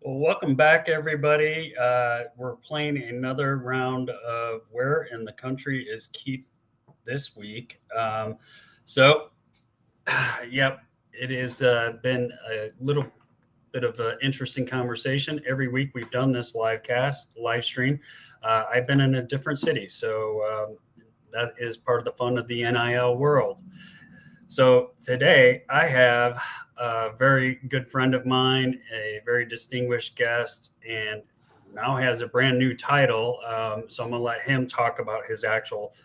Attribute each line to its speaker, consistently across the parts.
Speaker 1: Well, welcome back, everybody. We're playing another round of Where in the Country is Keith this week. So, yep, it has been a little bit of an interesting conversation. Every week we've done this live stream. I've been in a different city, so that is part of the fun of the NIL world. So today I have a very good friend of mine, a very distinguished guest, and now has a brand new title. So I'm going to let him talk about his actual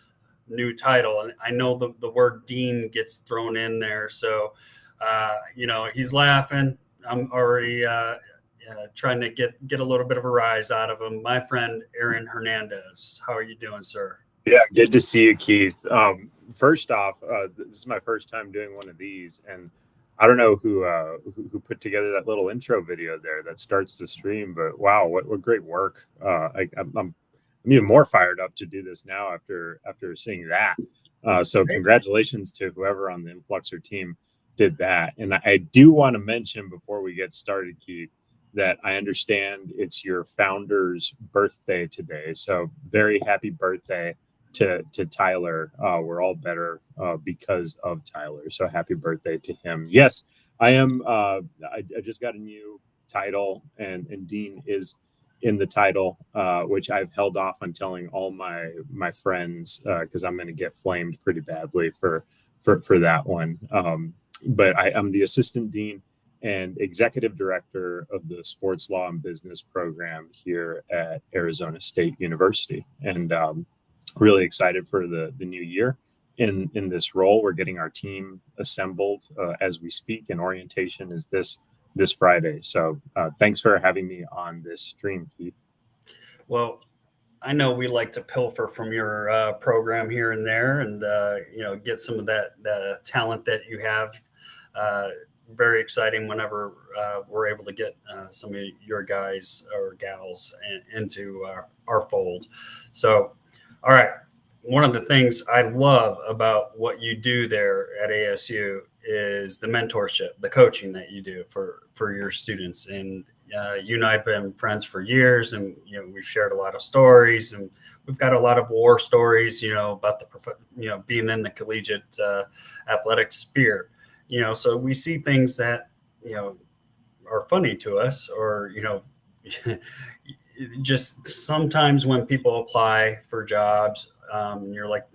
Speaker 1: new title. And I know the word dean gets thrown in there. So, he's laughing. I'm already trying to get a little bit of a rise out of him. My friend, Aaron Hernandez. How are you doing, sir?
Speaker 2: Yeah, good to see you, Keith. First off, this is my first time doing one of these, and I don't know who put together that little intro video there that starts the stream, but wow, what great work! I'm even more fired up to do this now after seeing that. So congratulations to whoever on the Influxer team did that. And I do want to mention before we get started, Keith, that I understand it's your founder's birthday today. So very happy birthday to Tyler. We're all better because of Tyler. So happy birthday to him. Yes, I am. I just got a new title, and Dean is in the title, which I've held off on telling all my friends because I'm going to get flamed pretty badly for that one. But I'm the assistant dean and executive director of the sports law and business program here at Arizona State University, and really excited for the new year in this role. We're getting our team assembled as we speak, and orientation is this Friday. So thanks for having me on this stream, Keith.
Speaker 1: Well, I know we like to pilfer from your program here and there, and get some of that talent that you have. Very exciting whenever we're able to get some of your guys or gals into our fold. So, all right. One of the things I love about what you do there at ASU is the mentorship, the coaching that you do for your students. And you and I have been friends for years, and we've shared a lot of stories, and we've got a lot of war stories, about being in the collegiate athletic sphere. So we see things that are funny to us, or just sometimes when people apply for jobs, you're like,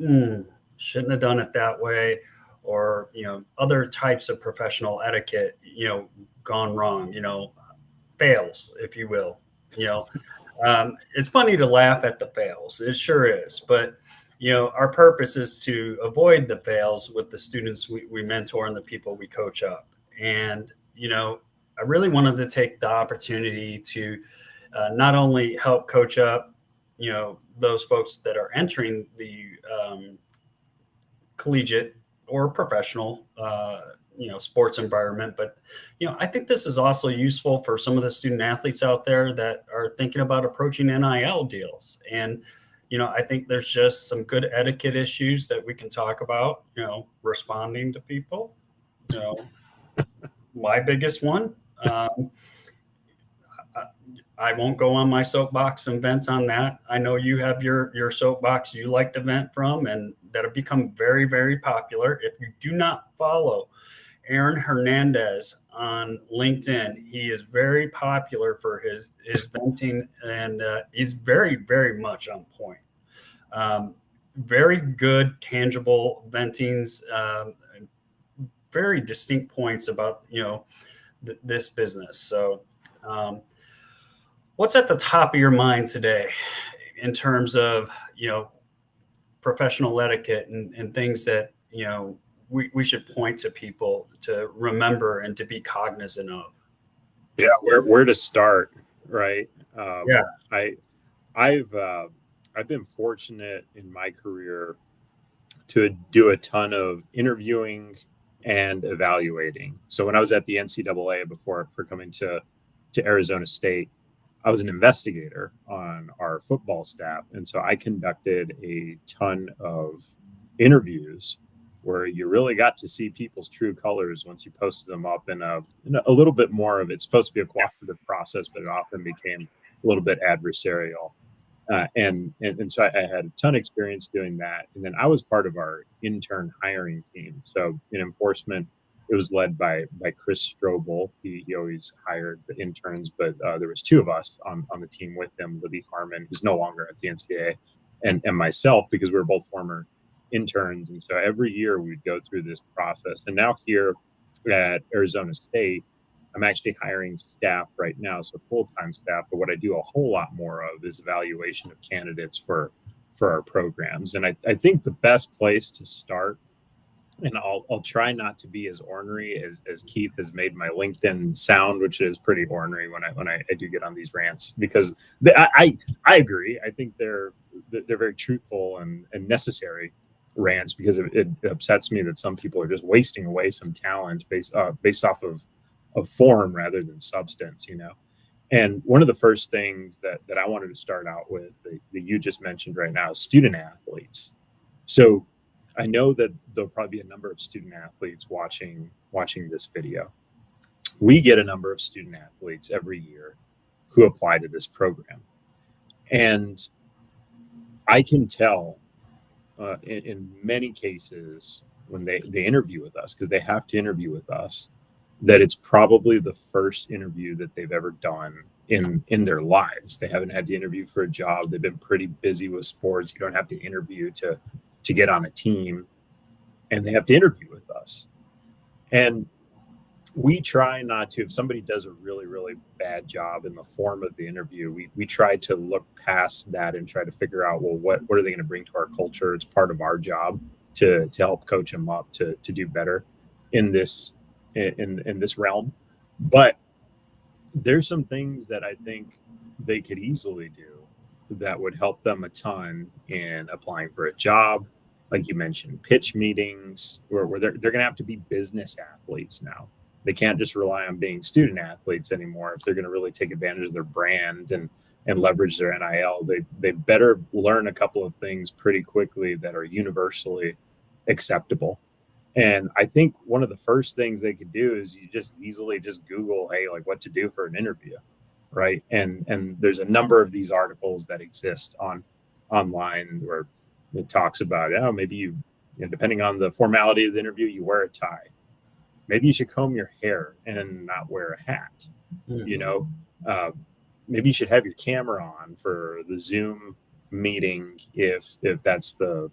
Speaker 1: shouldn't have done it that way, or other types of professional etiquette, gone wrong, fails, if you will. It's funny to laugh at the fails. It sure is, but our purpose is to avoid the fails with the students we mentor and the people we coach up. And I really wanted to take the opportunity to not only help coach up, those folks that are entering the collegiate or professional, sports environment, but I think this is also useful for some of the student athletes out there that are thinking about approaching NIL deals. And I think there's just some good etiquette issues that we can talk about. Responding to people. My biggest one. I won't go on my soapbox and vent on that. I know you have your soapbox you like to vent from, and that have become very, very popular. If you do not follow Aaron Hernandez on LinkedIn, he is very popular for his venting, and he's very, very much on point. Very good, tangible ventings, very distinct points about this business. So. What's at the top of your mind today in terms of, professional etiquette and things that, we should point to people to remember and to be cognizant of?
Speaker 2: Yeah, where to start, right?
Speaker 1: Yeah.
Speaker 2: I've been fortunate in my career to do a ton of interviewing and evaluating. So when I was at the NCAA for coming to Arizona State, I was an investigator on our football staff. And so I conducted a ton of interviews where you really got to see people's true colors once you posted them up in a little bit more of it's supposed to be a cooperative process, but it often became a little bit adversarial. And so I had a ton of experience doing that. And then I was part of our intern hiring team. So in enforcement, it was led by Chris Strobel. He always hired the interns, but there was two of us on the team with him, Libby Harmon, who's no longer at the NCAA, and myself, because we were both former interns. And so every year we'd go through this process. And now here at Arizona State, I'm actually hiring staff right now, so full-time staff. But what I do a whole lot more of is evaluation of candidates for our programs. And I think the best place to start, and I'll try not to be as ornery as Keith has made my LinkedIn sound, which is pretty ornery when I do get on these rants, because I agree. I think they're very truthful and necessary rants, because it upsets me that some people are just wasting away some talent based off of form rather than substance, And one of the first things that I wanted to start out with that you just mentioned right now is student athletes. So I know that there'll probably be a number of student athletes watching this video. We get a number of student athletes every year who apply to this program. And I can tell in many cases when they interview with us, because they have to interview with us, that it's probably the first interview that they've ever done in their lives. They haven't had to interview for a job. They've been pretty busy with sports. You don't have to interview to get on a team, and they have to interview with us. And we try not to, if somebody does a really, really bad job in the form of the interview, we try to look past that and try to figure out, well, what are they going to bring to our culture? It's part of our job to help coach them up to do better in this realm. But there's some things that I think they could easily do that would help them a ton in applying for a job. Like you mentioned, pitch meetings, where they're going to have to be business athletes now. They can't just rely on being student athletes anymore. If they're going to really take advantage of their brand and leverage their NIL, they better learn a couple of things pretty quickly that are universally acceptable. And I think one of the first things they could do is you just easily just Google, hey, like what to do for an interview, right? And there's a number of these articles that exist online where it talks about, maybe you depending on the formality of the interview, you wear a tie. Maybe you should comb your hair and not wear a hat. Mm-hmm. Maybe you should have your camera on for the Zoom meeting if that's the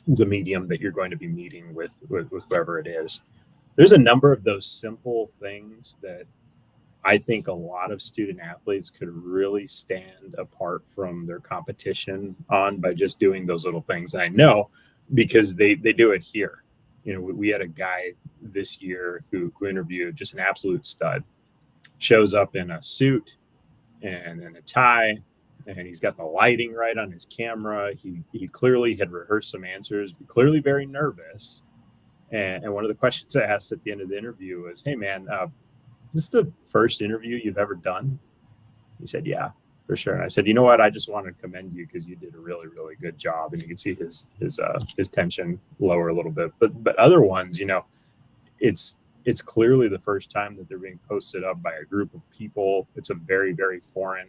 Speaker 2: medium that you're going to be meeting with whoever it is. There's a number of those simple things that I think a lot of student athletes could really stand apart from their competition on by just doing those little things. And I know because they do it here. We had a guy this year who interviewed, just an absolute stud, shows up in a suit and in a tie, and he's got the lighting right on his camera. He clearly had rehearsed some answers, but clearly very nervous. And one of the questions I asked at the end of the interview was, hey, man, is this the first interview you've ever done? He said, yeah, for sure. And I said, you know what? I just want to commend you because you did a really, really good job. And you can see his tension lower a little bit. But other ones, it's clearly the first time that they're being posted up by a group of people. It's a very, very foreign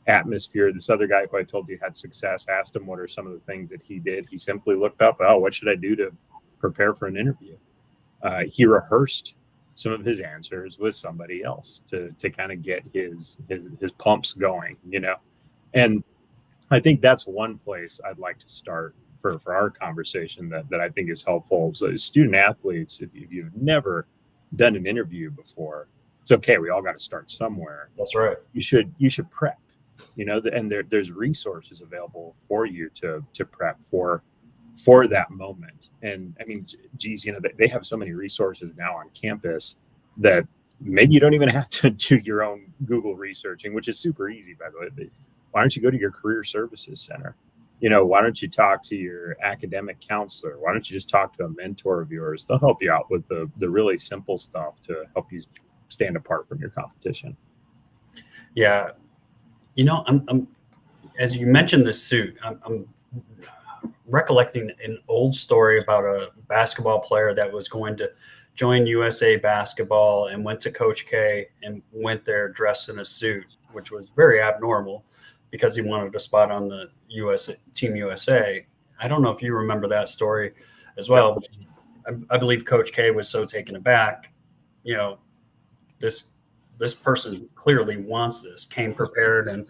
Speaker 2: atmosphere. This other guy who I told you had success, asked him what are some of the things that he did. He simply looked up, what should I do to prepare for an interview? He rehearsed some of his answers with somebody else to kind of get his pumps going, And I think that's one place I'd like to start for our conversation that I think is helpful. So student athletes, if you've never done an interview before, it's okay. We all got to start somewhere.
Speaker 1: That's right. You
Speaker 2: should prep, and there's resources available for you to prep for that moment. And I mean, geez, they have so many resources now on campus that maybe you don't even have to do your own Google researching, which is super easy, by the way. Why don't you go to your career services center? Why don't you talk to your academic counselor? Why don't you just talk to a mentor of yours? They'll help you out with the really simple stuff to help you stand apart from your competition.
Speaker 1: Yeah. I'm as you mentioned this suit, I'm recollecting an old story about a basketball player that was going to join USA Basketball and went to Coach K and went there dressed in a suit, which was very abnormal because he wanted a spot on the USA Team USA. I don't know if you remember that story as
Speaker 2: No.
Speaker 1: well. I believe Coach K was so taken aback. You know, this this person clearly wants this, came prepared, and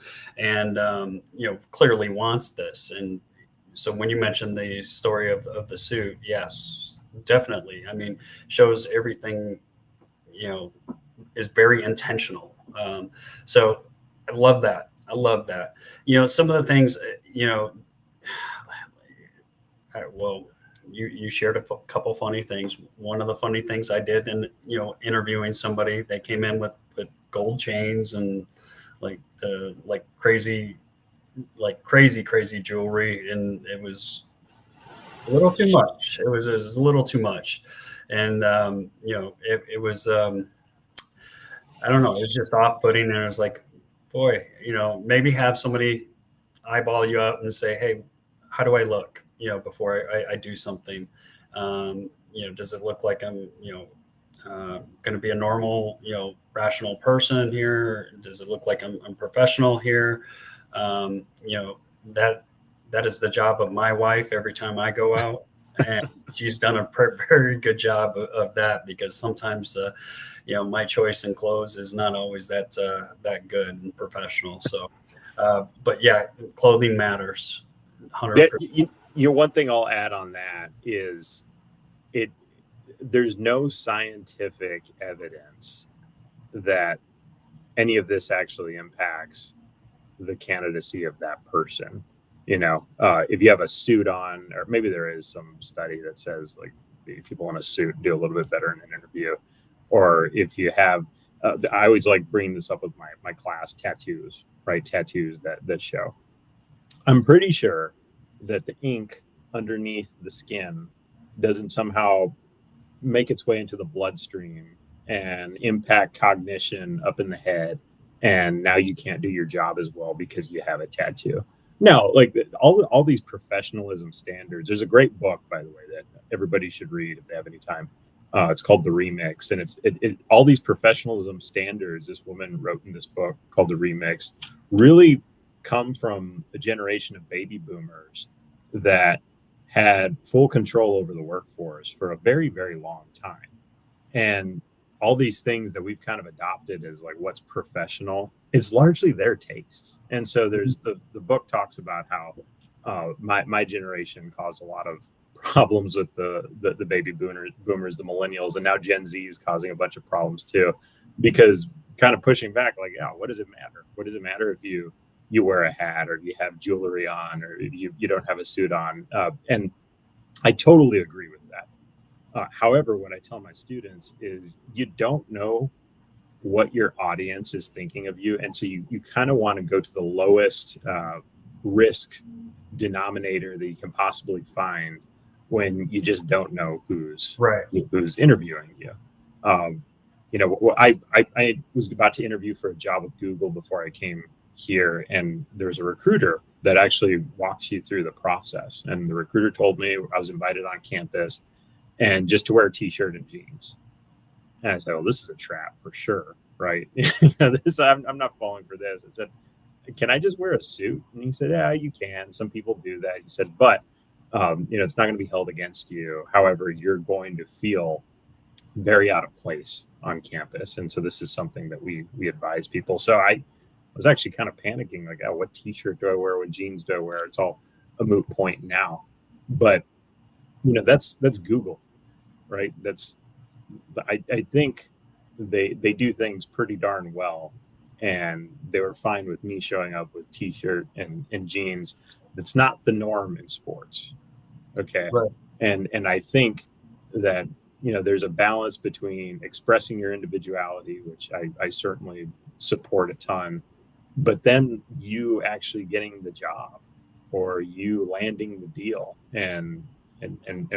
Speaker 1: clearly wants this. And so when you mentioned the story of the suit, yes, definitely. I mean, shows everything, you know, is very intentional. So I love that. I love that. Some of the things, you know, well, you shared a couple funny things. One of the funny things I did in interviewing somebody, they came in with gold chains and crazy jewelry, and it was a little too much. It was a little too much, and it was I don't know, it was just off putting, and it was like, boy, maybe have somebody eyeball you up and say, hey, how do I look? Before I do something. Does it look like I'm, going to be a normal, rational person here? Does it look like I'm professional here? Um, you know, that that is the job of my wife every time I go out. And she's done a very good job of that, because sometimes, my choice in clothes is not always that good and professional. So, but yeah, clothing matters,
Speaker 2: Yeah,
Speaker 1: 100%.
Speaker 2: one thing I'll add on that is it. There's no scientific evidence that any of this actually impacts the candidacy of that person. If you have a suit on, or maybe there is some study that says like people in a suit do a little bit better in an interview, or if you have, I always like bringing this up with my class, tattoos, right? Tattoos that show. I'm pretty sure that the ink underneath the skin doesn't somehow make its way into the bloodstream and impact cognition up in the head. And now you can't do your job as well because you have a tattoo. No, like all these professionalism standards. There's a great book, by the way, that everybody should read if they have any time. It's called The Remix, and all these professionalism standards this woman wrote in this book called The Remix really come from a generation of baby boomers that had full control over the workforce for a very, very long time. And all these things that we've kind of adopted as like what's professional, it's largely their tastes. And so there's the book talks about how my generation caused a lot of problems with the baby boomers, the millennials, and now Gen Z is causing a bunch of problems too, because kind of pushing back like, yeah, what does it matter? What does it matter if you wear a hat, or you have jewelry on, or you don't have a suit on? And I totally agree with that. However, what I tell my students is you don't know what your audience is thinking of you. And so you kind of want to go to the lowest risk denominator that you can possibly find when you just don't know who's
Speaker 1: Right.
Speaker 2: interviewing you. I was about to interview for a job with Google before I came here, and there's a recruiter that actually walks you through the process. And the recruiter told me I was invited on campus and just to wear a t-shirt and jeans. And I said, well, this is a trap for sure, right? I'm not falling for this. I said, can I just wear a suit? And he said, yeah, you can. Some people do that. He said, but it's not going to be held against you. However, you're going to feel very out of place on campus. And so this is something that we advise people. So I was actually kind of panicking, like, oh, what t-shirt do I wear? What jeans do I wear? It's all a moot point now. But that's Google, right? I think they do things pretty darn well, and they were fine with me showing up with t-shirt and jeans. That's not the norm in sports. Okay.
Speaker 1: Right.
Speaker 2: And I think that there's a balance between expressing your individuality, which I certainly support a ton, but then you actually getting the job or you landing the deal. And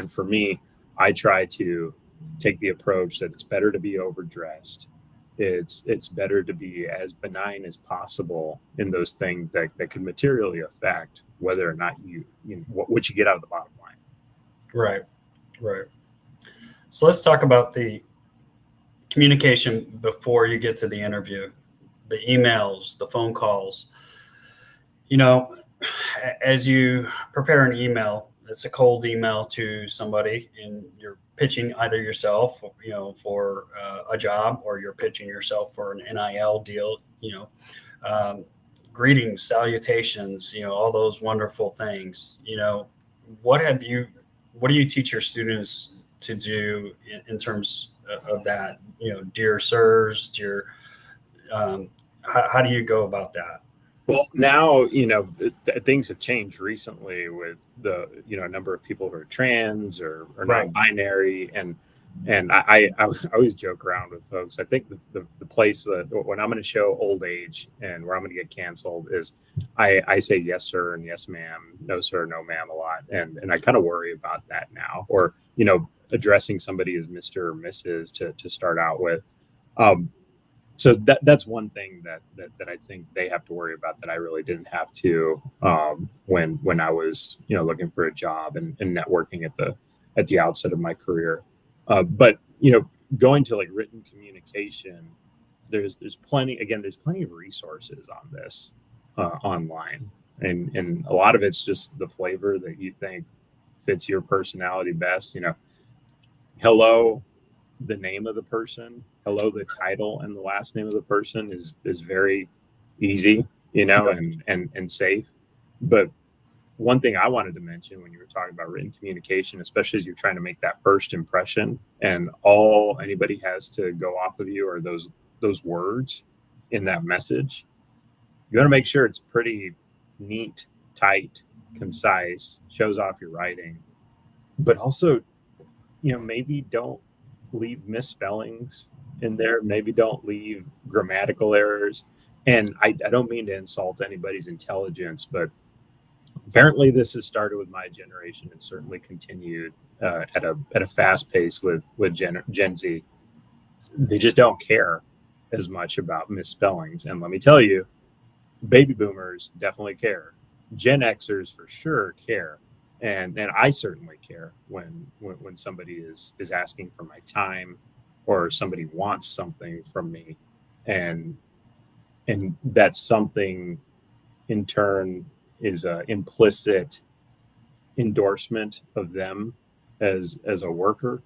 Speaker 2: for me, I try to take the approach that it's better to be overdressed it's better to be as benign as possible in those things that could materially affect whether or not you know, what you get out of the bottom line.
Speaker 1: Right. Right. So let's talk about the communication before you get to the interview, the emails, the phone calls. You know, as you prepare an email, it's a cold email to somebody, and you're pitching either yourself, for a job, or you're pitching yourself for an NIL deal. Um, Greetings, salutations, all those wonderful things. What have you, what do you teach your students to do in terms of that? Dear sirs, dear, how do you go about that?
Speaker 2: Well, now, things have changed recently with the, a number of people who are trans or
Speaker 1: Right.
Speaker 2: non-binary. And I always joke around with folks. I think the place that when I'm going to show old age and where I'm going to get canceled is I say yes, sir, and yes, ma'am, no, sir, no, ma'am a lot. And I kind of worry about that now, or, addressing somebody as Mr. or Mrs. to start out with. Um, so that's one thing that I think they have to worry about that I really didn't have to when I was looking for a job and networking at the outset of my career. But going to like written communication, there's plenty of resources on this online, and a lot of it's just the flavor that you think fits your personality best. Hello, the name of the person, hello, the title and the last name of the person is very easy, and safe. But one thing I wanted to mention when you were talking about written communication, especially as you're trying to make that first impression, and all anybody has to go off of you are those words in that message. You want to make sure it's pretty neat, tight, concise, shows off your writing, but also, maybe don't leave misspellings in there. Maybe don't leave grammatical errors. And I don't mean to insult anybody's intelligence, but apparently this has started with my generation and certainly continued at a fast pace with Gen Z. They just don't care as much about misspellings. And let me tell you, baby boomers definitely care. Gen Xers for sure care. And I certainly care when somebody is asking for my time, or somebody wants something from me, and that's something in turn is a implicit endorsement of them as a worker.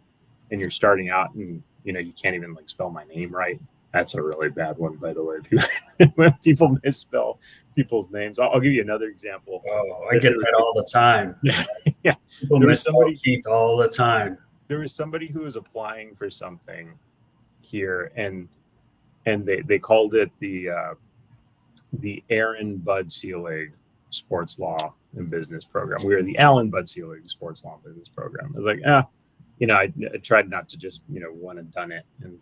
Speaker 2: And you're starting out and you can't even like spell my name right. That's a really bad one, by the way. When people misspell people's names, I'll give you another example.
Speaker 1: Oh, I get that all the time.
Speaker 2: Yeah,
Speaker 1: People misspell Keith all the time.
Speaker 2: There was somebody who was applying for something here, and they called it the Aaron Bud Selig Sports Law and Business Program. We were the Alan Bud Selig Sports Law and Business Program. I was like, I tried not to just one and done it, and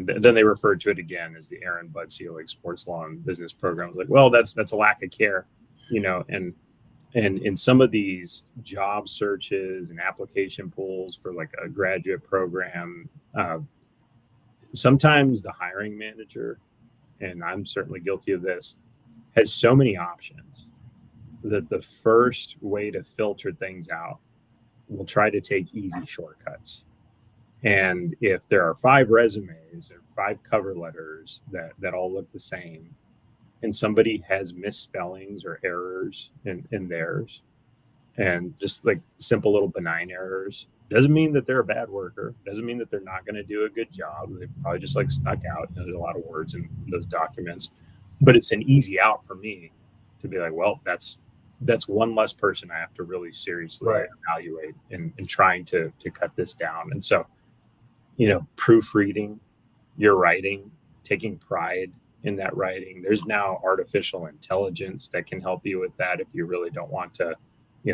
Speaker 2: then they referred to it again as the Aaron Bud Selig Sports Law and Business Program. I was like, well, that's a lack of care, and in some of these job searches and application pools for like a graduate program, sometimes the hiring manager, and I'm certainly guilty of this, has so many options that the first way to filter things out will try to take easy shortcuts. And if there are 5 resumes or 5 cover letters that all look the same, and somebody has misspellings or errors in theirs, and just like simple little benign errors, doesn't mean that they're a bad worker, doesn't mean that they're not going to do a good job. They probably just like snuck out. There's a lot of words in those documents, but it's an easy out for me to be like, well, that's one less person I have to really seriously evaluate in trying to cut this down. And so, proofreading your writing, taking pride in that writing. There's now artificial intelligence that can help you with that if you really don't want to,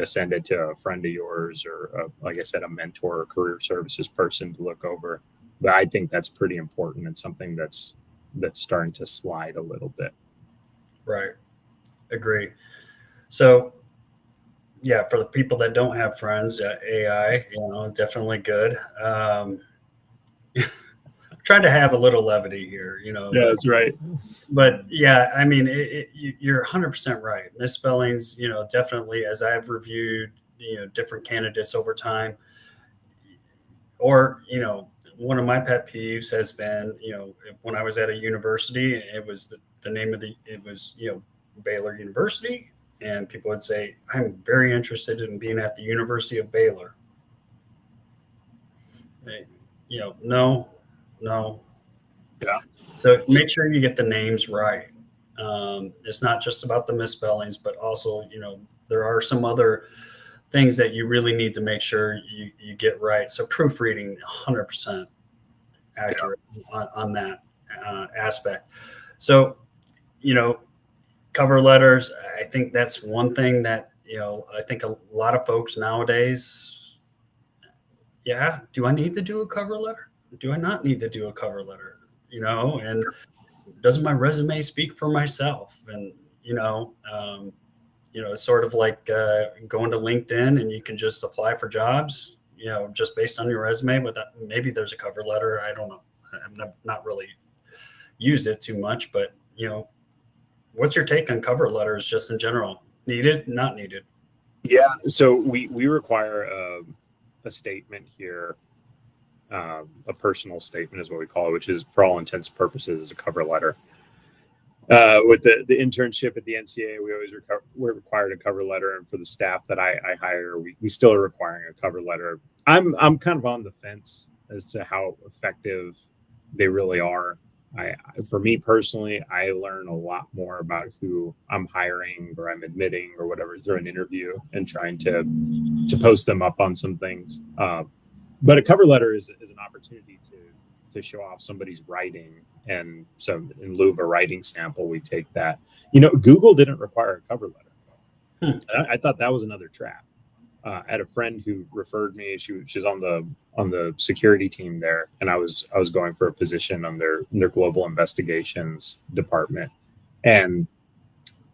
Speaker 2: send it to a friend of yours or, like I said, a mentor or career services person to look over. But I think that's pretty important and something that's starting to slide a little bit.
Speaker 1: Right. Agree. So, yeah, for the people that don't have friends, AI, definitely good. try to have a little levity here,
Speaker 2: Yeah, that's right.
Speaker 1: but yeah, I mean, you're 100% right. Misspellings, definitely, as I've reviewed, different candidates over time, or, one of my pet peeves has been, when I was at a university, it was the name of it was, Baylor University. And people would say, I'm very interested in being at the University of Baylor. No, no.
Speaker 2: Yeah.
Speaker 1: So make sure you get the names right. It's not just about the misspellings, but also, there are some other things that you really need to make sure you get right. So proofreading, 100% accurate on that aspect. So, cover letters, I think that's one thing that, I think a lot of folks nowadays, yeah, do I need to do a cover letter? Do I not need to do a cover letter? And doesn't my resume speak for myself? And, it's sort of like going to LinkedIn and you can just apply for jobs, just based on your resume, but maybe there's a cover letter. I don't know. I've not really used it too much, but, what's your take on cover letters just in general? Needed, not needed?
Speaker 2: Yeah. So we require a statement here. A personal statement is what we call it, which is, for all intents and purposes, is a cover letter. With the internship at the NCAA, we're required a cover letter, and for the staff that I hire, we still are requiring a cover letter. I'm kind of on the fence as to how effective they really are. For me personally, I learn a lot more about who I'm hiring or I'm admitting or whatever through an interview and trying to post them up on some things. But a cover letter is an opportunity to show off somebody's writing. And so in lieu of a writing sample, we take that. Google didn't require a cover letter. I thought that was another trap. I had a friend who referred me. She's on the security team there, and I was going for a position on their global investigations department, and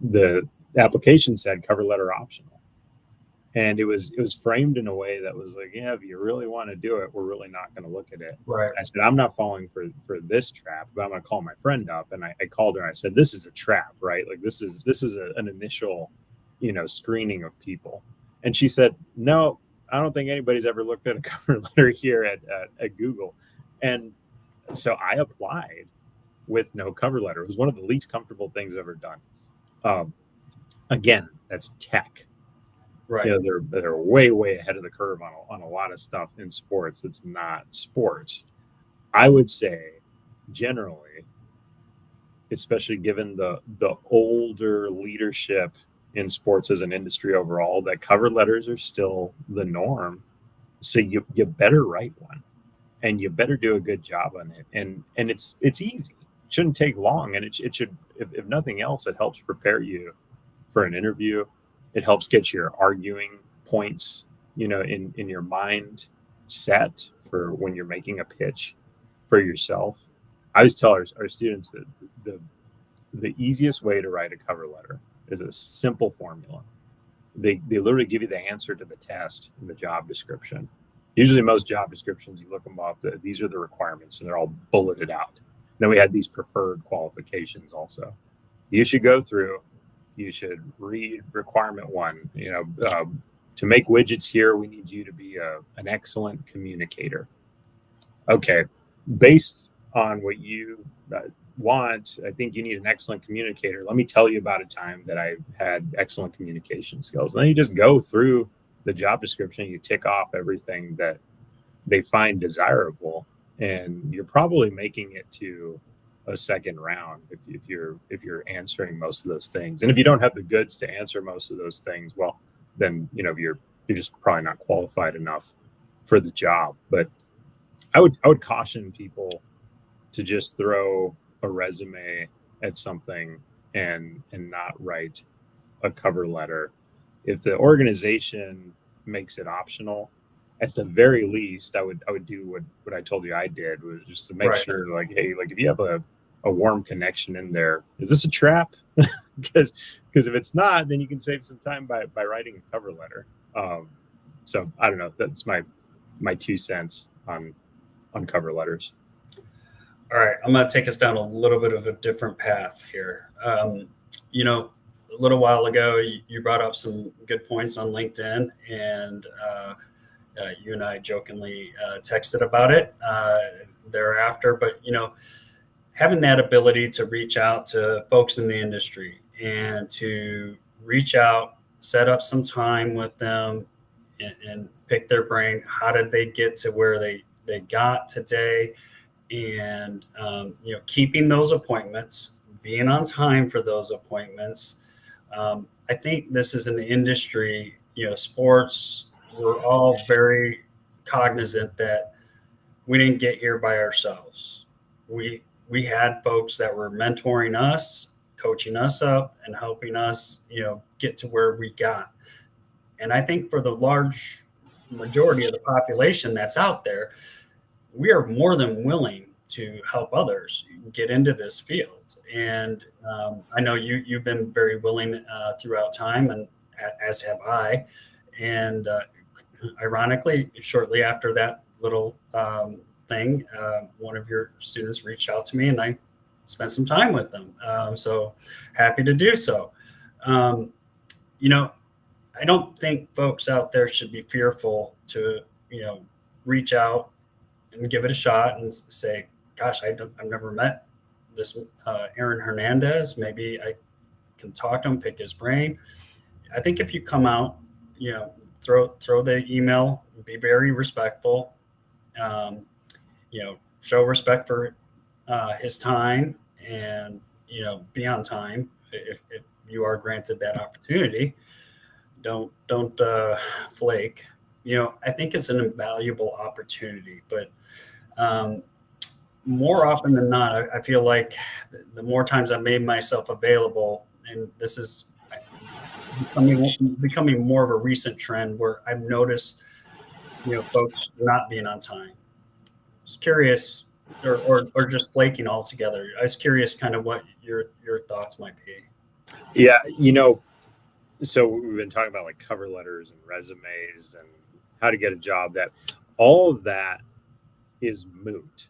Speaker 2: the application said cover letter optional. And it was framed in a way that was like, yeah, if you really want to do it, we're really not going to look at it.
Speaker 1: Right.
Speaker 2: I said, I'm not falling for this trap, but I'm going to call my friend up. And I called her and I said, this is a trap, right? Like this is an initial, screening of people. And she said, no, I don't think anybody's ever looked at a cover letter here at Google. And so I applied with no cover letter. It was one of the least comfortable things I've ever done. Again, that's tech.
Speaker 1: Right.
Speaker 2: They're way ahead of the curve on a lot of stuff in sports that's not sports. I would say generally, especially given the older leadership in sports as an industry overall, that cover letters are still the norm. So you better write one, and you better do a good job on it. And it's easy. It shouldn't take long, and it should, if nothing else, it helps prepare you for an interview. It helps get your arguing points, in your mind set for when you're making a pitch for yourself. I always tell our students that the easiest way to write a cover letter is a simple formula. They literally give you the answer to the test in the job description. Usually most job descriptions, you look them up, these are the requirements, and they're all bulleted out. Then we had these preferred qualifications also. You should go through. You should read requirement 1. To make widgets here, we need you to be an excellent communicator. Okay, based on what you want, I think you need an excellent communicator. Let me tell you about a time that I had excellent communication skills. And then you just go through the job description, you tick off everything that they find desirable, and you're probably making it to a second round if you're answering most of those things. And if you don't have the goods to answer most of those things, well, then you're just probably not qualified enough for the job. But I would caution people to just throw a resume at something and not write a cover letter. If the organization makes it optional, at the very least, I would do what I told you I did, was just to make sure, like, hey, like if you have a warm connection in there, is this a trap? Because if it's not, then you can save some time by writing a cover letter. So I don't know. That's my 2 cents on cover letters.
Speaker 1: All right, I'm going to take us down a little bit of a different path here. A little while ago, you brought up some good points on LinkedIn, and you and I jokingly texted about it thereafter. But having that ability to reach out to folks in the industry and to reach out, set up some time with them, and pick their brain. How did they get to where they got today? And keeping those appointments, being on time for those appointments. I think this is an industry, sports. We're all very cognizant that we didn't get here by ourselves. We had folks that were mentoring us, coaching us up, and helping us, get to where we got. And I think for the large majority of the population that's out there, we are more than willing to help others get into this field. And I know you've been very willing throughout time, and as have I. And ironically, shortly after that little thing, one of your students reached out to me, and I spent some time with them. So happy to do so. Um, you know, I don't think folks out there should be fearful to, reach out and give it a shot and say, "Gosh, I've never met this Aaron Hernandez. Maybe I can talk to him, pick his brain." I think if you come out, throw the email, be very respectful, um, show respect for his time, and be on time if you are granted that opportunity. Don't flake. I think it's an invaluable opportunity, but um, more often than not, I feel like the more times I've made myself available, and this is becoming more of a recent trend where I've noticed, folks not being on time. I was curious, or just flaking altogether. I was curious, kind of what your thoughts might be.
Speaker 2: Yeah, so we've been talking about like cover letters and resumes and how to get a job. That all of that is moot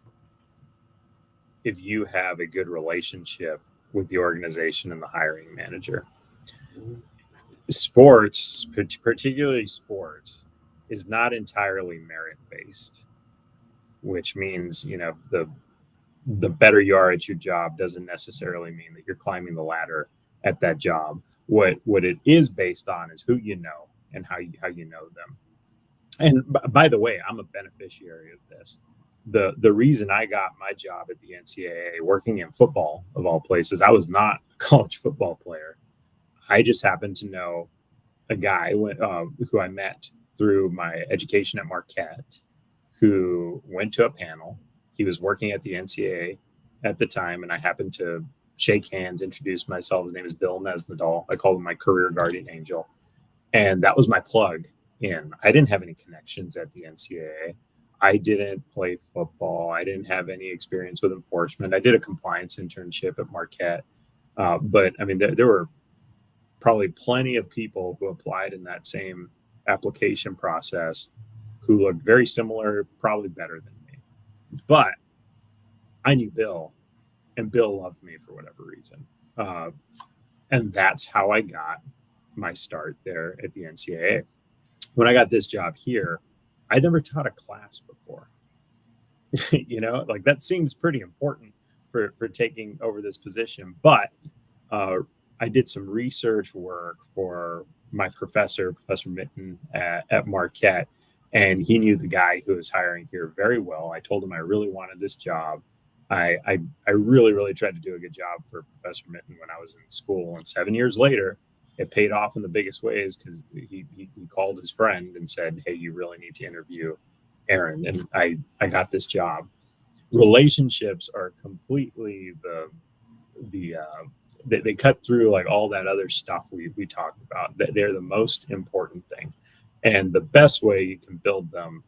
Speaker 2: if you have a good relationship with the organization and the hiring manager.
Speaker 1: Mhm.
Speaker 2: Sports, particularly sports, is not entirely merit based, which means the better you are at your job doesn't necessarily mean that you're climbing the ladder at that job. What it is based on is who you know and how you know them. And by the way, I'm a beneficiary of this. The reason I got my job at the NCAA, working in football of all places, I was not a college football player. I just happened to know a guy who I met through my education at Marquette, who went to a panel. He was working at the NCAA at the time, and I happened to shake hands, introduce myself. His name is Bill Nesnadal. I called him my career guardian angel, and that was my plug in. I didn't have any connections at the NCAA. I didn't play football. I didn't have any experience with enforcement. I did a compliance internship at Marquette, but I mean, there were probably plenty of people who applied in that same application process who looked very similar, probably better than me. But I knew Bill, and Bill loved me for whatever reason. Uh, and that's how I got my start there at the NCAA. When I got this job here, I'd never taught a class before. Like that seems pretty important for taking over this position. But uh, I did some research work for my professor, Professor Mitten at Marquette, and he knew the guy who was hiring here very well. I told him I really wanted this job. I really, really tried to do a good job for Professor Mitten when I was in school. And 7 years later, it paid off in the biggest ways because he called his friend and said, "Hey, you really need to interview Aaron." And I got this job. Relationships are completely they cut through like all that other stuff we talked about. They're the most important thing. And the best way you can build them,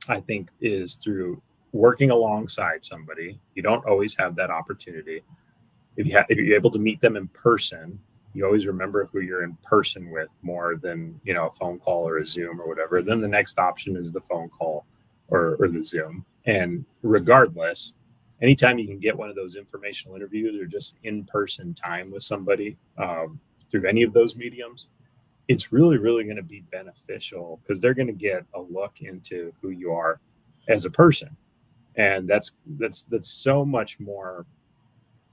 Speaker 2: I think, is through working alongside somebody. You don't always have that opportunity. If you're able to meet them in person, you always remember who you're in person with more than a phone call or a Zoom or whatever. Then the next option is the phone call or the Zoom. And regardless, anytime you can get one of those informational interviews or just in-person time with somebody through any of those mediums, it's really, really going to be beneficial because they're going to get a look into who you are as a person. And that's so much more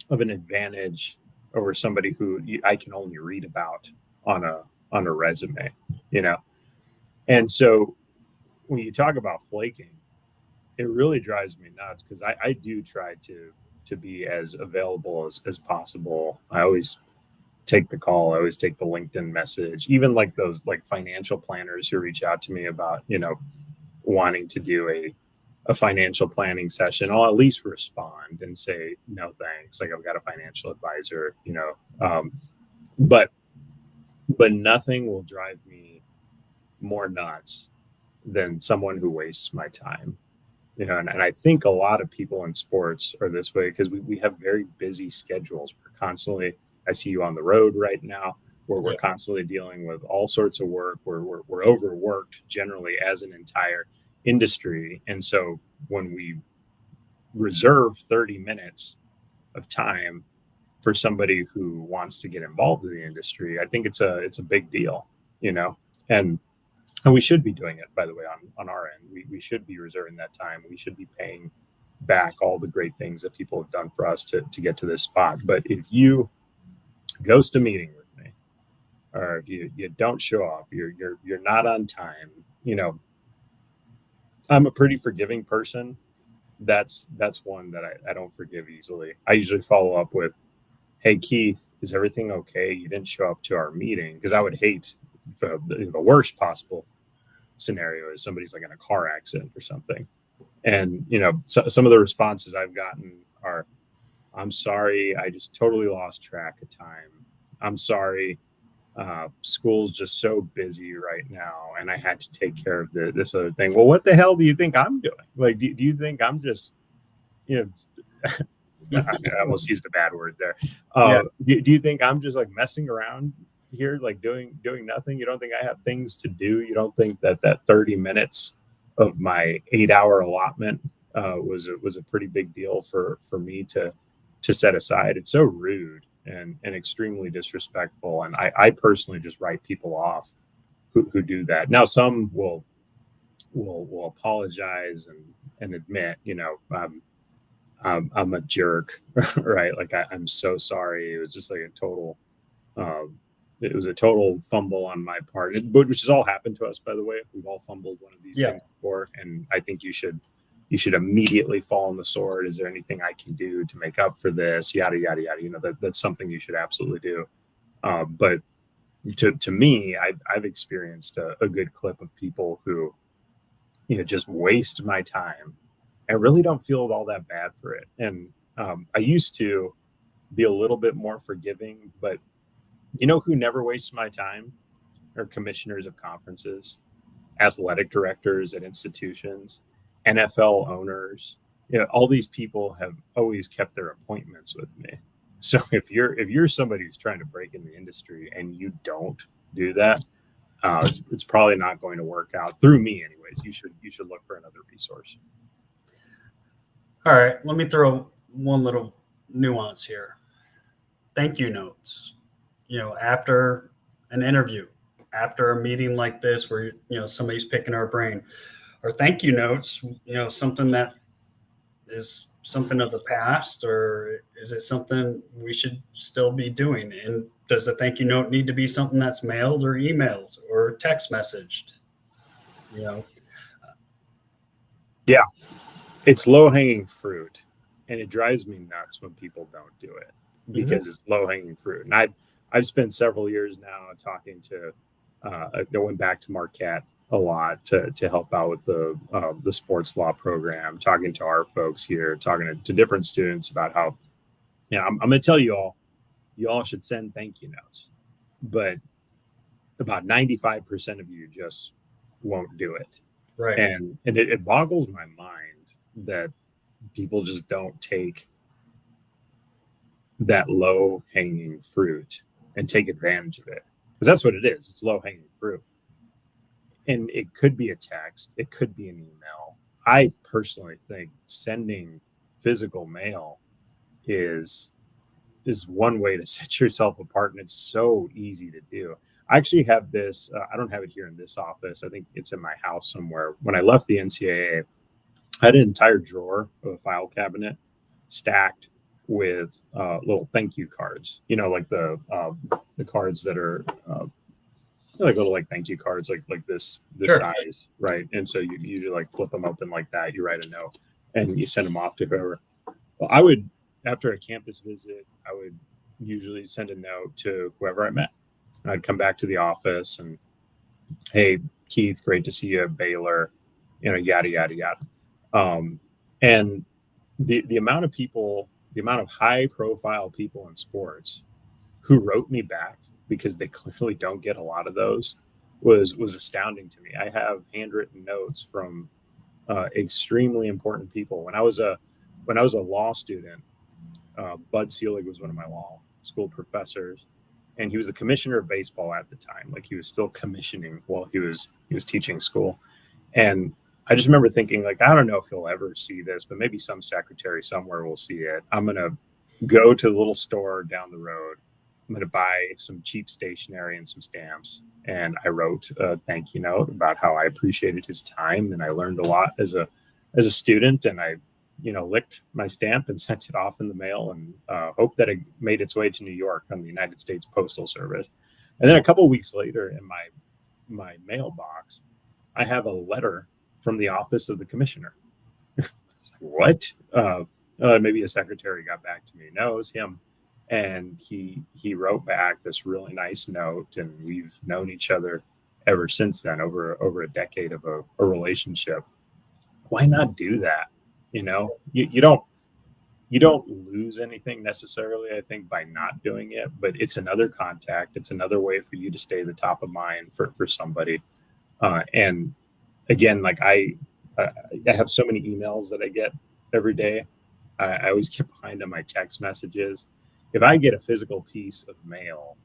Speaker 2: of an advantage over somebody who I can only read about on a resume, you know? And so when you talk about flaking, it really drives me nuts because I do try to be as available as possible. I always take the call. I always take the LinkedIn message, even like those like financial planners who reach out to me about, wanting to do a financial planning session. I'll at least respond and say, no, thanks. Like I've got a financial advisor, but nothing will drive me more nuts than someone who wastes my time. And I think a lot of people in sports are this way because we have very busy schedules. We're constantly, I see you on the road right now, where we're constantly dealing with all sorts of work. We're overworked generally as an entire industry. And so when we reserve 30 minutes of time for somebody who wants to get involved in the industry, I think it's a big deal, and we should be doing it, by the way, on our end. We should be reserving that time. We should be paying back all the great things that people have done for us to get to this spot. But if you ghost a meeting with me, or if you don't show up, you're not on time, I'm a pretty forgiving person. That's one that I don't forgive easily. I usually follow up with, hey, Keith, is everything okay? You didn't show up to our meeting. Because I would hate the worst possible scenario is somebody's like in a car accident or something. And, some of the responses I've gotten are, I'm sorry, I just totally lost track of time. I'm sorry, school's just so busy right now and I had to take care of this other thing. Well, what the hell do you think I'm doing? Like, do you think I'm just, I almost used a bad word there. Do you think I'm just like messing around here, like doing nothing? You don't think I have things to do? You don't think that 30 minutes of my 8-hour allotment was a pretty big deal for me to set aside? It's so rude and extremely disrespectful. And I personally just write people off who do that. Now, some will apologize and admit, I'm a jerk, right? Like I'm so sorry. It was just like it was a total fumble on my part, which has all happened to us, by the way. We've all fumbled one of these things before, and I think you should immediately fall on the sword. Is there anything I can do to make up for this? Yada yada yada. That's something you should absolutely do. But to me, I've experienced a good clip of people who just waste my time. I really don't feel all that bad for it. And I used to be a little bit more forgiving, but who never wastes my time are commissioners of conferences, athletic directors at institutions, NFL owners. All these people have always kept their appointments with me. So if you're somebody who's trying to break in the industry and you don't do that, it's probably not going to work out through me anyways. You should look for another resource.
Speaker 1: All right, let me throw one little nuance here. Thank you notes. After an interview, after a meeting like this where somebody's picking our brain, or thank you notes, something that is something of the past, or is it something we should still be doing? And does a thank you note need to be something that's mailed or emailed or text messaged?
Speaker 2: Yeah, it's low-hanging fruit, and it drives me nuts when people don't do it because it's low-hanging fruit. And I've spent several years now talking to I went back to Marquette a lot to help out with the sports law program, talking to our folks here, talking to different students about how, I'm going to tell you all should send thank you notes, but about 95% of you just won't do it.
Speaker 1: Right.
Speaker 2: And it boggles my mind that people just don't take that low hanging fruit and take advantage of it, because that's what it is. It's low hanging fruit. And it could be a text, it could be an email. I personally think sending physical mail is one way to set yourself apart, and it's so easy to do. I actually have this. I don't have it here in this office. I think it's in my house somewhere. When I left the NCAA, I had an entire drawer of a file cabinet stacked with little thank you cards. You know, like the cards that are like little like thank you cards, like this
Speaker 1: Sure.
Speaker 2: size, right? And so you like flip them open like that. You write a note and you send them off to whoever. Well, I would, after a campus visit, I would usually send a note to whoever I met. I'd come back to the office and, hey, Keith, great to see you at Baylor, you know, yada yada yada. And the amount of people, the amount of high profile people in sports who wrote me back, because they clearly don't get a lot of those, was astounding to me. I have handwritten notes from extremely important people. When I was a law student, Bud Selig was one of my law school professors, and he was the commissioner of baseball at the time. Like, he was still commissioning while he was teaching school. And I just remember thinking, like, I don't know if he'll ever see this, but maybe some secretary somewhere will see it. I'm gonna go to the little store down the road. I'm gonna buy some cheap stationery and some stamps. And I wrote a thank you note about how I appreciated his time and I learned a lot as a student. And I, you know, licked my stamp and sent it off in the mail, and hoped that it made its way to New York on the United States Postal Service. And then a couple of weeks later, in my mailbox, I have a letter from the office of the commissioner. What? Maybe a secretary got back to me. No, it was him. And he wrote back this really nice note, and we've known each other ever since then, over a decade of a relationship. Why not do that? You know, you don't lose anything necessarily, I think, by not doing it, but it's another contact. It's another way for you to stay the top of mind for somebody. And again, like I have so many emails that I get every day. I always get behind on my text messages. If I get a physical piece of mail,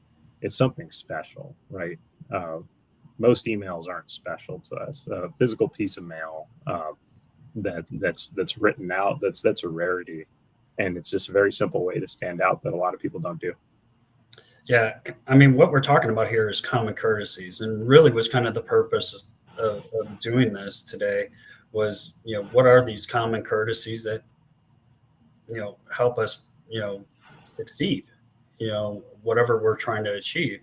Speaker 2: it's something special, right? Most emails aren't special to us. A physical piece of mail that's written out, that's a rarity, and it's just a very simple way to stand out that a lot of people don't do.
Speaker 1: Yeah, I mean, what we're talking about here is common courtesies, and really was kind of the purpose of doing this today was, what are these common courtesies that, help us, succeed, whatever we're trying to achieve.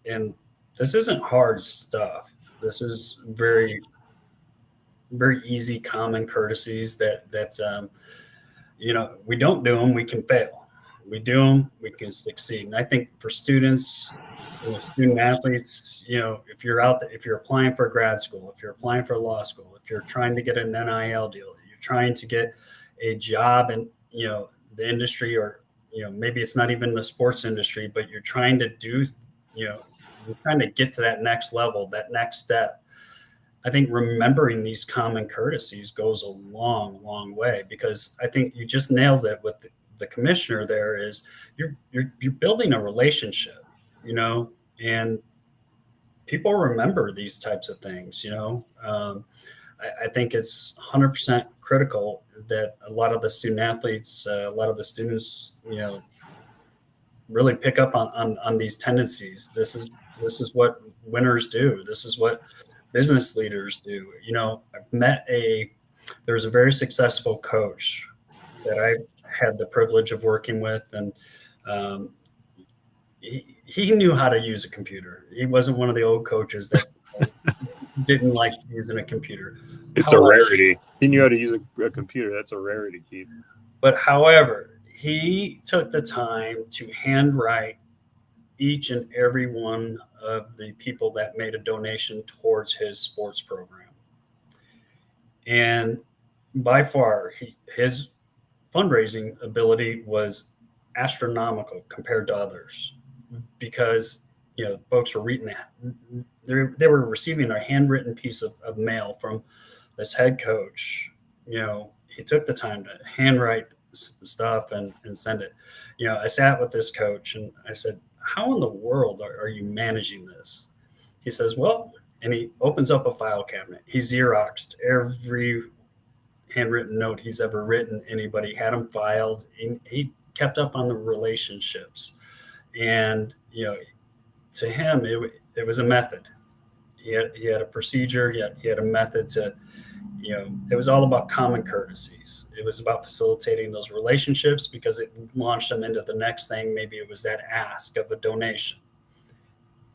Speaker 1: And this isn't hard stuff. This is very, very easy common courtesies we don't do them, we can fail. We do them, we can succeed. And I think for students, student athletes, if you're out there, if you're applying for grad school, if you're applying for law school, if you're trying to get an NIL deal, you're trying to get a job in, the industry, or, maybe it's not even the sports industry, but you're trying to do, you're trying to get to that next level, that next step. I think remembering these common courtesies goes a long, long way, because I think you just nailed it with the commissioner. There is you're building a relationship, and people remember these types of things. I think it's 100% critical that a lot of the student athletes, a lot of the students, really pick up on these tendencies. This is what winners do. This is what business leaders do. I've met there was a very successful coach that I had the privilege of working with, and he knew how to use a computer. He wasn't one of the old coaches that didn't like using a computer.
Speaker 2: It's a rarity. He knew how to use a computer. That's a rarity, Keith.
Speaker 1: But however, he took the time to handwrite each and every one of the people that made a donation towards his sports program. And by far, his fundraising ability was astronomical compared to others, because folks were reading they were receiving a handwritten piece of mail from this head coach. He took the time to handwrite stuff and send it. I sat with this coach and I said, how in the world are you managing this? He says, well, and he opens up a file cabinet. He Xeroxed handwritten note he's ever written anybody, had them filed. He kept up on the relationships. And, to him, it was a method. He had a procedure, he had a method to, it was all about common courtesies. It was about facilitating those relationships because it launched them into the next thing. Maybe it was that ask of a donation.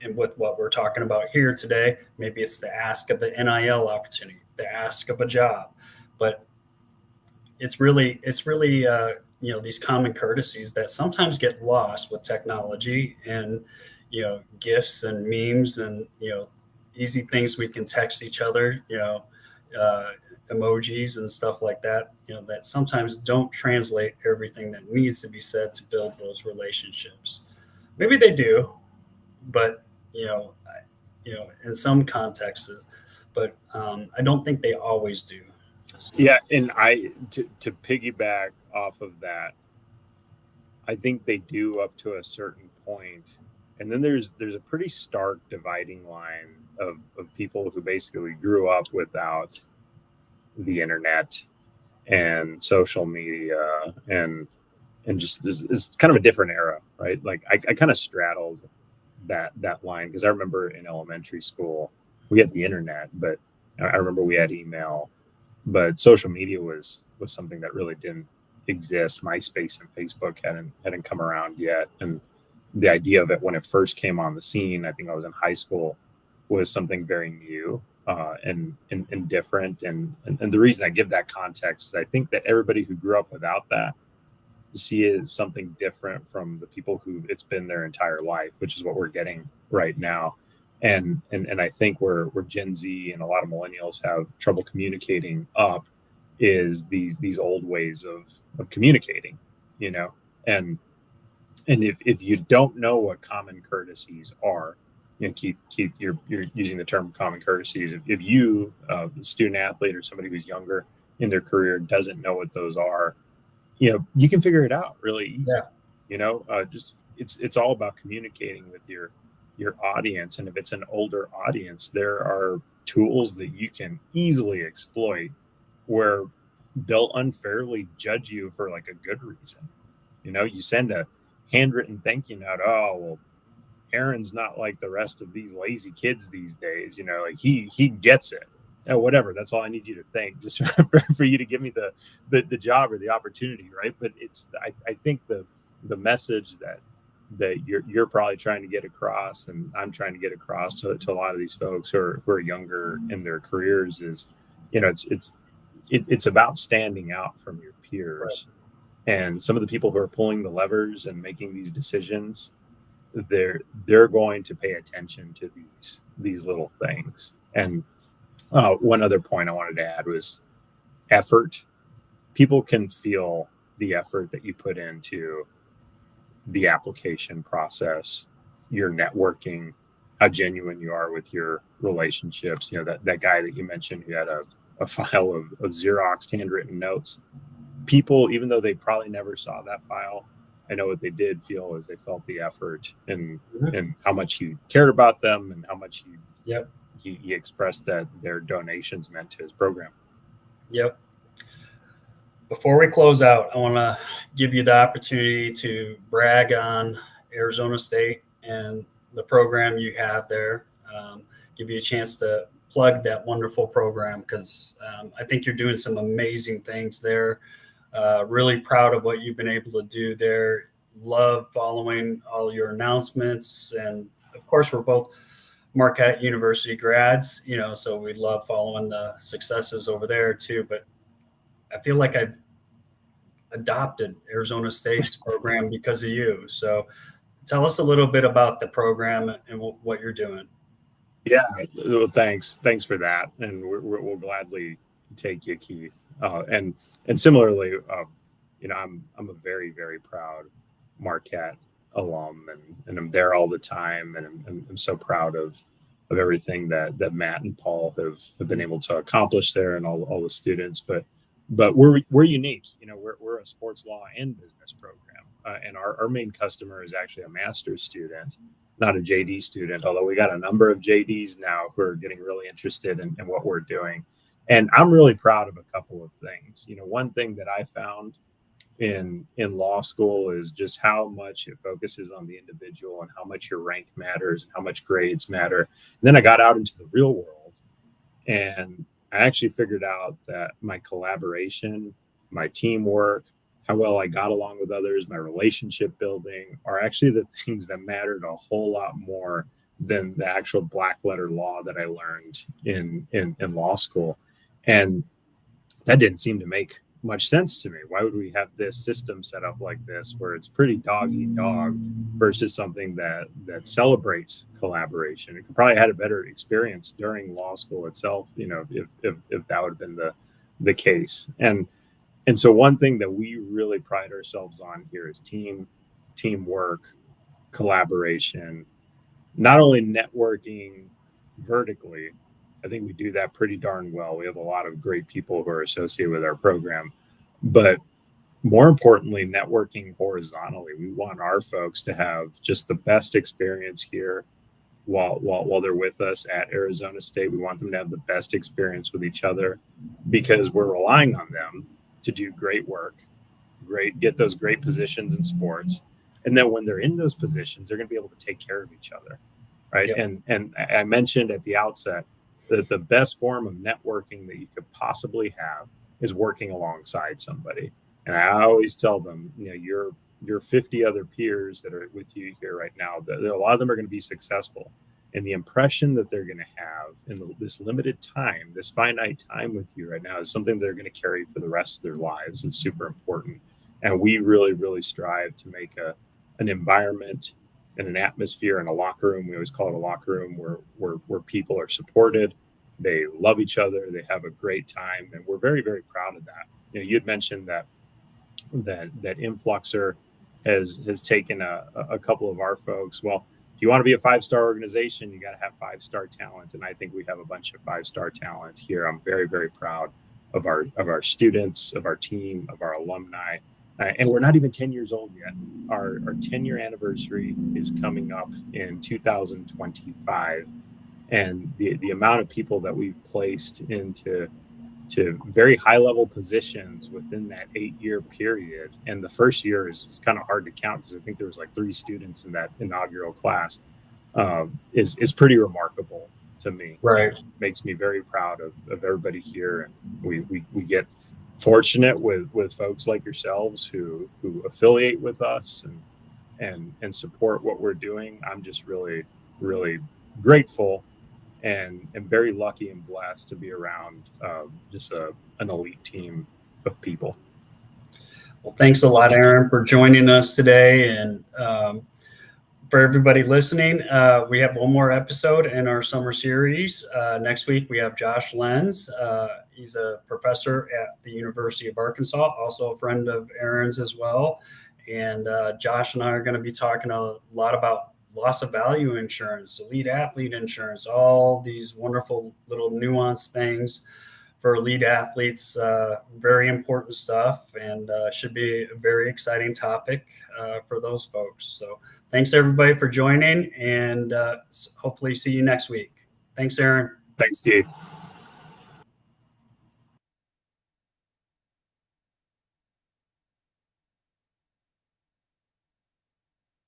Speaker 1: And with what we're talking about here today, maybe it's the ask of the NIL opportunity, the ask of a job. But it's really these common courtesies that sometimes get lost with technology and gifts and memes and easy things we can text each other, uh, emojis and stuff like that, that sometimes don't translate everything that needs to be said to build those relationships. Maybe they do, but in some contexts, but I don't think they always do.
Speaker 2: Yeah, and to piggyback off of that, I think they do up to a certain point, and then there's a pretty stark dividing line of people who basically grew up without the internet and social media and just it's kind of a different era, right? Like I kind of straddled that line because I remember in elementary school we had the internet, but I remember we had email, but social media was something that really didn't exist. MySpace and Facebook hadn't come around yet, and the idea of it when it first came on the scene, I think I was in high school, was something very new and different. And the reason I give that context is I think that everybody who grew up without that see it as something different from the people who it's been their entire life, which is what we're getting right now. And I think where Gen Z and a lot of millennials have trouble communicating up is these old ways of communicating, you know. And if you don't know what common courtesies are, Keith, you're using the term common courtesies. If you, a student athlete or somebody who's younger in their career, doesn't know what those are, you can figure it out really easy. Just it's all about communicating with your audience, and if it's an older audience, there are tools that you can easily exploit where they'll unfairly judge you for like a good reason. You send a handwritten thank you note. Oh, well, Aaron's not like the rest of these lazy kids these days. Like he gets it. Whatever. That's all I need you to think, just for you to give me the job or the opportunity, right? But I think the message that you're probably trying to get across, and I'm trying to get across to a lot of these folks who are younger in their careers is, it's about standing out from your peers. Right. And some of the people who are pulling the levers and making these decisions, they're going to pay attention to these little things. And one other point I wanted to add was effort. People can feel the effort that you put into the application process, your networking, how genuine you are with your relationships. That guy that you mentioned who had a file of Xerox handwritten notes. People, even though they probably never saw that file, I know what they did feel is they felt the effort and how much you cared about them and how much he expressed that their donations meant to his program.
Speaker 1: Yep. Before we close out, I want to give you the opportunity to brag on Arizona State and the program you have there. Give you a chance to plug that wonderful program because I think you're doing some amazing things there. Really proud of what you've been able to do there. Love following all your announcements. And of course, we're both Marquette University grads, so we love following the successes over there too. But I feel like I've adopted Arizona State's program because of you. So tell us a little bit about the program and what you're doing.
Speaker 2: Yeah, well, thanks for that, and we'll gladly take you, Keith. And similarly, I'm a very, very proud Marquette alum, and I'm there all the time, and I'm so proud of everything that Matt and Paul have been able to accomplish there, and all the students. But we're unique. We're a sports law and business program, and our main customer is actually a master's student, not a JD student. Although we got a number of JDs now who are getting really interested in what we're doing. And I'm really proud of a couple of things. One thing that I found in law school is just how much it focuses on the individual and how much your rank matters and how much grades matter. And then I got out into the real world, and I actually figured out that my collaboration, my teamwork, how well I got along with others, my relationship building are actually the things that mattered a whole lot more than the actual black letter law that I learned in law school. And that didn't seem to make much sense to me. Why would we have this system set up like this where it's pretty dog eat dog versus something that celebrates collaboration? It could probably had a better experience during law school itself, if that would have been the case. And so one thing that we really pride ourselves on here is teamwork, collaboration, not only networking vertically. I think we do that pretty darn well. We have a lot of great people who are associated with our program, but more importantly, networking horizontally. We want our folks to have just the best experience here while they're with us at Arizona State. We want them to have the best experience with each other because we're relying on them to do great work, get those great positions in sports. And then when they're in those positions, they're going to be able to take care of each other. Right. Yep. And I mentioned at the outset that the best form of networking that you could possibly have is working alongside somebody. And I always tell them, your 50 other peers that are with you here right now, a lot of them are going to be successful. And the impression that they're going to have in this limited time, this finite time with you right now is something they're going to carry for the rest of their lives. It's super important. And we really, really strive to make an environment and an atmosphere in a locker room. We always call it a locker room where people are supported, they love each other, they have a great time, and we're very, very proud of that. You had mentioned that Influxer has taken a couple of our folks. Well, if you want to be a 5-star organization, you got to have 5-star talent, and I think we have a bunch of 5-star talent here. I'm very, very proud of our students, of our team, of our alumni. And we're not even 10 years old yet. Our 10-year anniversary is coming up in 2025. And the amount of people that we've placed into very high-level positions within that 8-year period. And the first year is kind of hard to count because I think there was like 3 students in that inaugural class, is pretty remarkable to me.
Speaker 1: Right.
Speaker 2: It makes me very proud of everybody here. And we get fortunate with folks like yourselves who affiliate with us and support what we're doing. I'm just really, really grateful and very lucky and blessed to be around just an elite team of people.
Speaker 1: Well, thanks a lot, Aaron, for joining us today. And for everybody listening, we have one more episode in our summer series. Next week, we have Josh Lenz. He's a professor at the University of Arkansas, also a friend of Aaron's as well. And Josh and I are going to be talking a lot about loss of value insurance, elite athlete insurance, all these wonderful little nuanced things for elite athletes. Very important stuff, and should be a very exciting topic for those folks. So thanks everybody for joining, and hopefully see you next week. Thanks, Aaron.
Speaker 2: Thanks, Steve.